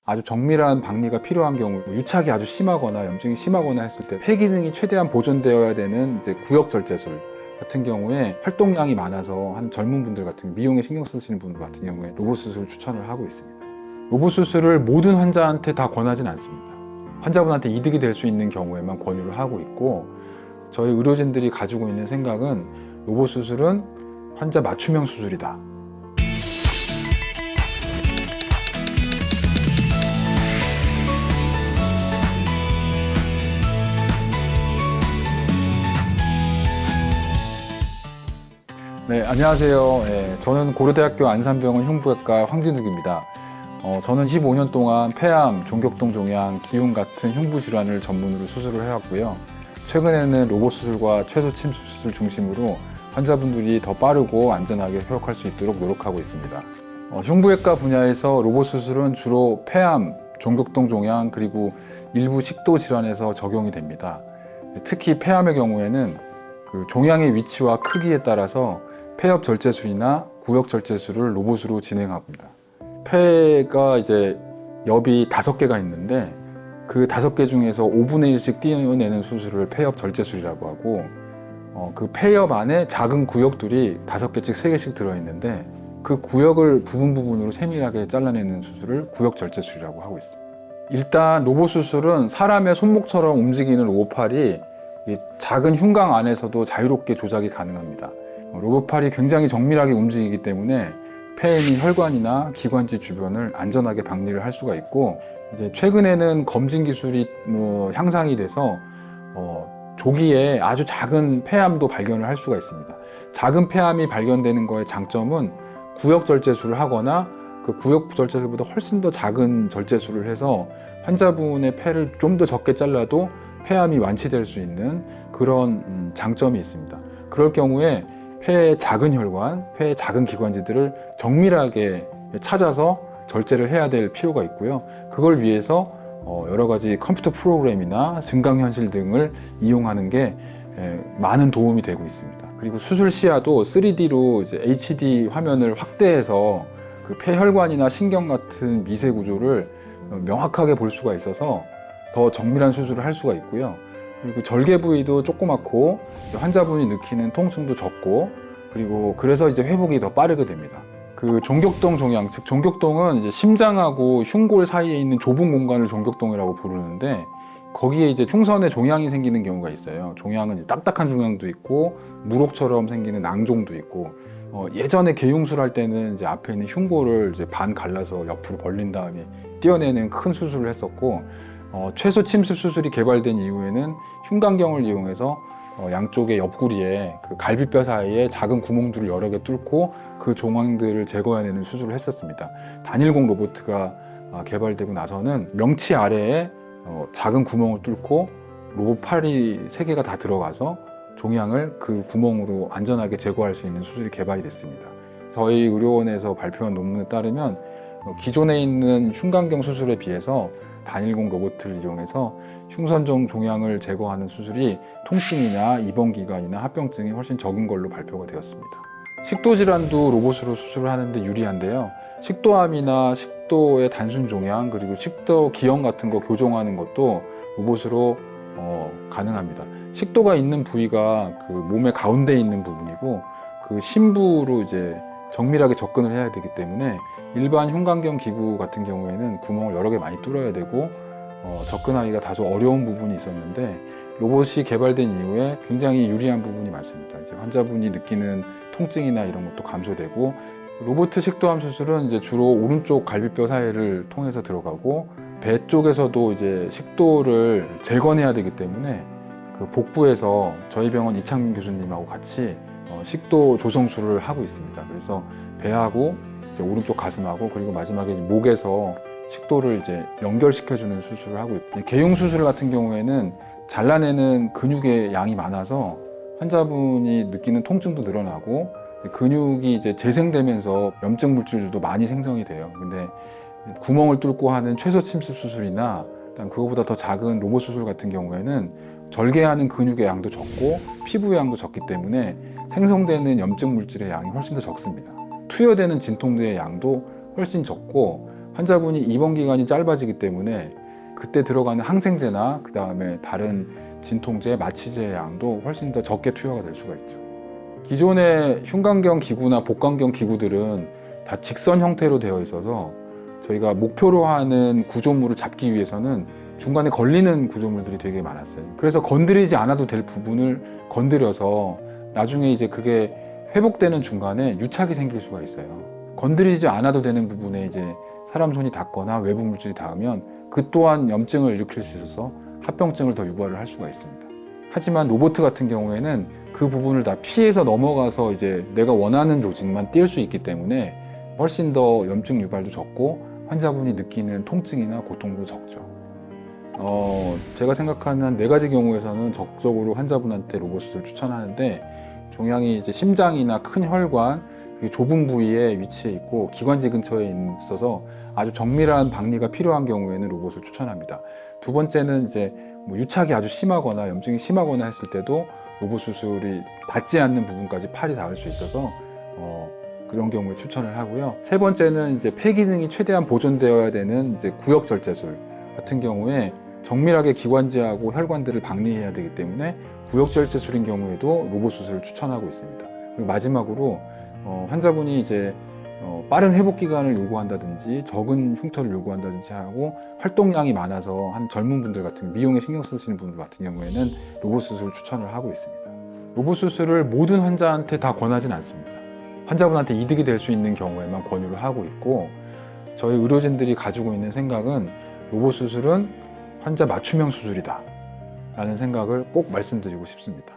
아주 정밀한 박리가 필요한 경우, 유착이 아주 심하거나 염증이 심하거나 했을 때 폐 기능이 최대한 보존되어야 되는 이제 구역절제술 같은 경우에 활동량이 많아서 한 젊은 분들 같은 미용에 신경 쓰시는 분들 같은 경우에 로봇 수술을 추천을 하고 있습니다. 로봇 수술을 모든 환자한테 다 권하진 않습니다. 환자분한테 이득이 될 수 있는 경우에만 권유를 하고 있고, 저희 의료진들이 가지고 있는 생각은 로봇 수술은 환자 맞춤형 수술이다. 네, 안녕하세요. 저는 고려대학교 안산병원 흉부외과 황진욱입니다. 저는 15년 동안 폐암, 종격동 종양, 기흉 같은 흉부 질환을 전문으로 수술을 해왔고요. 최근에는 로봇 수술과 최소 침습 수술 중심으로 환자분들이 더 빠르고 안전하게 회복할 수 있도록 노력하고 있습니다. 흉부외과 분야에서 로봇 수술은 주로 폐암, 종격동 종양, 그리고 일부 식도 질환에서 적용이 됩니다. 특히 폐암의 경우에는 그 종양의 위치와 크기에 따라서 폐엽 절제술이나 구역 절제술을 로봇으로 진행합니다. 폐가 이제 엽이 5개가 있는데 그 5개 중에서 5분의 1씩 띄어내는 수술을 폐엽 절제술이라고 하고, 그 폐엽 안에 작은 구역들이 5개씩 3개씩 들어있는데 그 구역을 부분으로 세밀하게 잘라내는 수술을 구역 절제술이라고 하고 있습니다. 일단 로봇 수술은 사람의 손목처럼 움직이는 로봇팔이 이 작은 흉곽 안에서도 자유롭게 조작이 가능합니다. 로봇팔이 굉장히 정밀하게 움직이기 때문에 폐에 있는 혈관이나 기관지 주변을 안전하게 박리를 할 수가 있고, 이제 최근에는 검진 기술이 향상이 돼서 조기에 아주 작은 폐암도 발견을 할 수가 있습니다. 작은 폐암이 발견되는 거의 장점은 구역 절제술을 하거나 그 구역 절제술보다 훨씬 더 작은 절제술을 해서 환자분의 폐를 좀 더 적게 잘라도 폐암이 완치될 수 있는 그런 장점이 있습니다. 그럴 경우에 폐의 작은 혈관, 폐의 작은 기관지들을 정밀하게 찾아서 절제를 해야 될 필요가 있고요. 그걸 위해서 여러 가지 컴퓨터 프로그램이나 증강현실 등을 이용하는 게 많은 도움이 되고 있습니다. 그리고 수술 시야도 3D로 이제 HD 화면을 확대해서 그 폐혈관이나 신경 같은 미세 구조를 명확하게 볼 수가 있어서 더 정밀한 수술을 할 수가 있고요. 그리고 절개 부위도 조그맣고 환자분이 느끼는 통증도 적고, 그리고 그래서 이제 회복이 더 빠르게 됩니다. 그 종격동 종양, 즉 종격동은 이제 심장하고 흉골 사이에 있는 좁은 공간을 종격동이라고 부르는데, 거기에 이제 흉선에 종양이 생기는 경우가 있어요. 종양은 이제 딱딱한 종양도 있고 무록처럼 생기는 낭종도 있고, 예전에 개흉술 할 때는 이제 앞에 있는 흉골을 이제 반 갈라서 옆으로 벌린 다음에 떼어내는 큰 수술을 했었고, 최소 침습 수술이 개발된 이후에는 흉곽경을 이용해서 양쪽의 옆구리에 그 갈비뼈 사이에 작은 구멍들을 여러 개 뚫고 그 종양들을 제거해내는 수술을 했었습니다. 단일공 로봇가 개발되고 나서는 명치 아래에 작은 구멍을 뚫고 로봇팔이 3개가 다 들어가서 종양을 그 구멍으로 안전하게 제거할 수 있는 수술이 개발이 됐습니다. 저희 의료원에서 발표한 논문에 따르면 기존에 있는 흉곽경 수술에 비해서 단일공 로봇을 이용해서 흉선종 종양을 제거하는 수술이 통증이나 입원기간이나 합병증이 훨씬 적은 걸로 발표가 되었습니다. 식도질환도 로봇으로 수술을 하는데 유리한데요. 식도암이나 식도의 단순 종양, 그리고 식도 기형 같은 거 교정하는 것도 로봇으로 가능합니다. 식도가 있는 부위가 그 몸의 가운데에 있는 부분이고, 그 심부로 이제 정밀하게 접근을 해야 되기 때문에 일반 흉곽경 기구 같은 경우에는 구멍을 여러 개 많이 뚫어야 되고 접근하기가 다소 어려운 부분이 있었는데, 로봇이 개발된 이후에 굉장히 유리한 부분이 많습니다. 이제 환자분이 느끼는 통증이나 이런 것도 감소되고, 로봇 식도암 수술은 이제 주로 오른쪽 갈비뼈 사이를 통해서 들어가고, 배 쪽에서도 이제 식도를 재건해야 되기 때문에 그 복부에서 저희 병원 이창민 교수님하고 같이 식도 조성술을 하고 있습니다. 그래서 배하고 이제 오른쪽 가슴하고 그리고 마지막에 목에서 식도를 이제 연결시켜주는 수술을 하고 있고, 개흉 수술 같은 경우에는 잘라내는 근육의 양이 많아서 환자분이 느끼는 통증도 늘어나고 근육이 이제 재생되면서 염증 물질도 많이 생성이 돼요. 근데 구멍을 뚫고 하는 최소 침습 수술이나 그거보다 더 작은 로봇 수술 같은 경우에는 절개하는 근육의 양도 적고 피부의 양도 적기 때문에 생성되는 염증 물질의 양이 훨씬 더 적습니다. 투여되는 진통제의 양도 훨씬 적고 환자분이 입원 기간이 짧아지기 때문에 그때 들어가는 항생제나 그 다음에 다른 진통제, 마취제의 양도 훨씬 더 적게 투여가 될 수가 있죠. 기존의 흉곽경 기구나 복강경 기구들은 다 직선 형태로 되어 있어서 저희가 목표로 하는 구조물을 잡기 위해서는 중간에 걸리는 구조물들이 되게 많았어요. 그래서 건드리지 않아도 될 부분을 건드려서 나중에 이제 그게 회복되는 중간에 유착이 생길 수가 있어요. 건드리지 않아도 되는 부분에 이제 사람 손이 닿거나 외부 물질이 닿으면 그 또한 염증을 일으킬 수 있어서 합병증을 더 유발을 할 수가 있습니다. 하지만 로봇 같은 경우에는 그 부분을 다 피해서 넘어가서 이제 내가 원하는 조직만 뛸 수 있기 때문에 훨씬 더 염증 유발도 적고 환자분이 느끼는 통증이나 고통도 적죠. 제가 생각하는 4가지 경우에서는 적극적으로 환자분한테 로봇 수술 추천하는데, 종양이 이제 심장이나 큰 혈관, 좁은 부위에 위치해 있고 기관지 근처에 있어서 아주 정밀한 박리가 필요한 경우에는 로봇을 추천합니다. 두 번째는 이제 유착이 아주 심하거나 염증이 심하거나 했을 때도 로봇 수술이 닿지 않는 부분까지 팔이 닿을 수 있어서 그런 경우에 추천을 하고요. 세 번째는 이제 폐 기능이 최대한 보존되어야 되는 이제 구역절제술 같은 경우에 정밀하게 기관지하고 혈관들을 박리해야 되기 때문에 구역절제술인 경우에도 로봇 수술을 추천하고 있습니다. 그리고 마지막으로 환자분이 이제 빠른 회복 기간을 요구한다든지 적은 흉터를 요구한다든지 하고 활동량이 많아서 한 젊은 분들 같은 미용에 신경 쓰시는 분들 같은 경우에는 로봇 수술을 추천을 하고 있습니다. 로봇 수술을 모든 환자한테 다 권하진 않습니다. 환자분한테 이득이 될 수 있는 경우에만 권유를 하고 있고, 저희 의료진들이 가지고 있는 생각은 로봇 수술은 환자 맞춤형 수술이다 라는 생각을 꼭 말씀드리고 싶습니다.